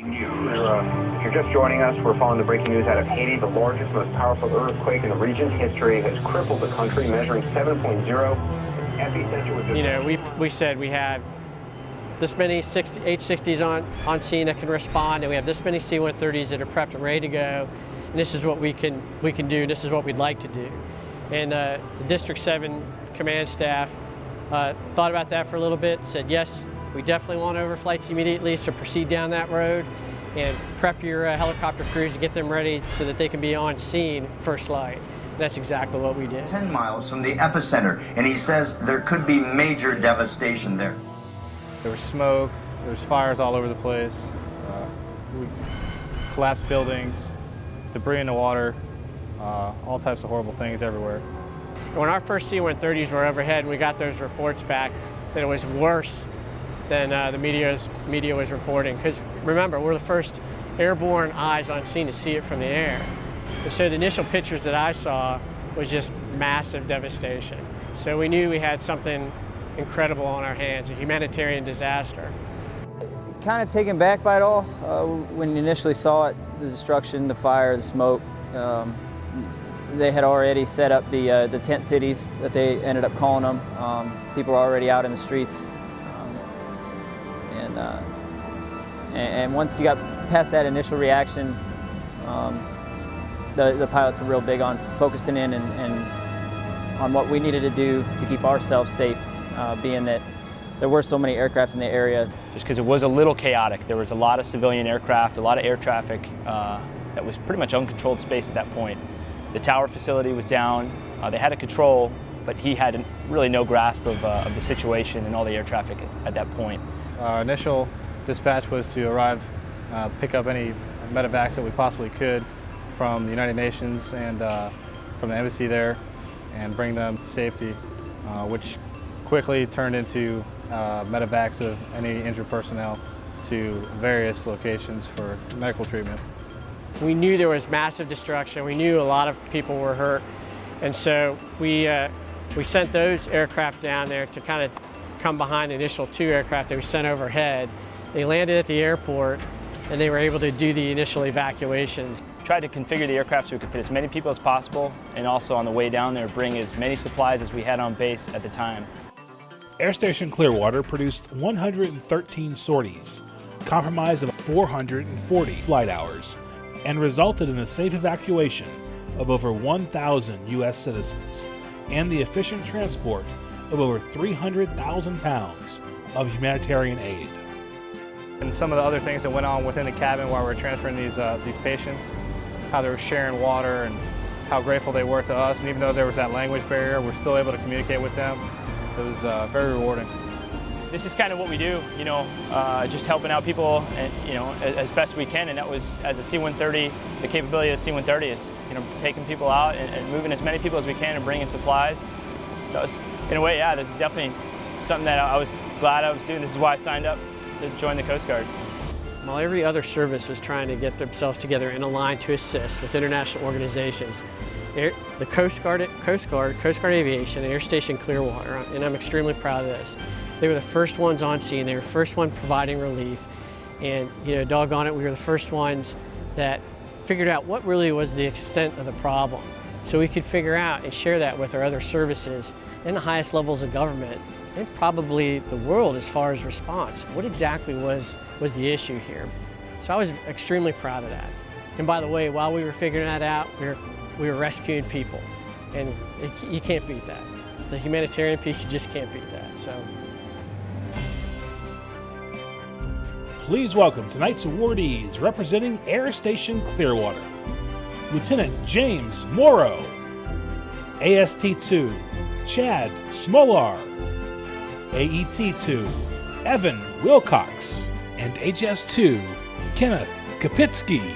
If you're just joining us, we're following the breaking news out of Haiti. The largest, most powerful earthquake in the region's history has crippled the country, measuring 7.0. Epicenter was just... You know, we said we have this many H-60s on scene that can respond, and we have this many C-130s that are prepped and ready to go. And this is what we can do. This is what we'd like to do. And the District 7 command staff thought about that for a little bit. Said yes, we definitely want overflights immediately, so proceed down that road and prep your helicopter crews to get them ready so that they can be on scene first light. That's exactly what we did. 10 miles from the epicenter, and he says there could be major devastation there. There was smoke, there was fires all over the place, collapsed buildings, debris in the water, all types of horrible things everywhere. When our first C-130s were overhead and we got those reports back, that it was worse than the media was reporting. Because remember, we're the first airborne eyes on scene to see it from the air. And so the initial pictures that I saw was just massive devastation. So we knew we had something incredible on our hands, a humanitarian disaster. Kind of taken back by it all. When you initially saw it, the destruction, the fire, the smoke, they had already set up the tent cities that they ended up calling them. People were already out in the streets. And once you got past that initial reaction, the pilots were real big on focusing in and on what we needed to do to keep ourselves safe, being that there were so many aircrafts in the area. Just because it was a little chaotic. There was a lot of civilian aircraft, a lot of air traffic that was pretty much uncontrolled space at that point. The tower facility was down. They had a control, but he had really no grasp of the situation and all the air traffic at that point. Our initial dispatch was to arrive, pick up any medevacs that we possibly could from the United Nations and from the embassy there and bring them to safety, which quickly turned into medevacs of any injured personnel to various locations for medical treatment. We knew there was massive destruction. We knew a lot of people were hurt. And so we sent those aircraft down there to kind of come behind the initial 2 aircraft that we sent overhead. They landed at the airport and they were able to do the initial evacuations. We tried to configure the aircraft so we could fit as many people as possible, and also on the way down there bring as many supplies as we had on base at the time. Air Station Clearwater produced 113 sorties, comprised of 440 flight hours, and resulted in the safe evacuation of over 1,000 U.S. citizens and the efficient transport of over 300,000 pounds of humanitarian aid. And some of the other things that went on within the cabin while we were transferring these patients, how they were sharing water and how grateful they were to us. And even though there was that language barrier, we're still able to communicate with them. It was very rewarding. This is kind of what we do, you know, just helping out people, and, you know, as best we can. And that was, as a C-130, the capability of the C-130 is, you know, taking people out and moving as many people as we can and bringing supplies. So it's, in a way, yeah, this is definitely something that I was glad I was doing. This is why I signed up to join the Coast Guard. While every other service was trying to get themselves together in a line to assist with international organizations, the Coast Guard Aviation, Air Station Clearwater, and I'm extremely proud of this. They were the first ones on scene. They were the first one providing relief. And, you know, doggone it, we were the first ones that figured out what really was the extent of the problem. So we could figure out and share that with our other services and the highest levels of government and probably the world as far as response. What exactly was the issue here? So I was extremely proud of that. And by the way, while we were figuring that out, we were rescuing people. And you can't beat that. The humanitarian piece, you just can't beat that. So. Please welcome tonight's awardees representing Air Station Clearwater. Lieutenant James Morrow, AST-2, Chad Smolar, AET-2, Evan Wilcox, and HS-2, Kenneth Kapitsky.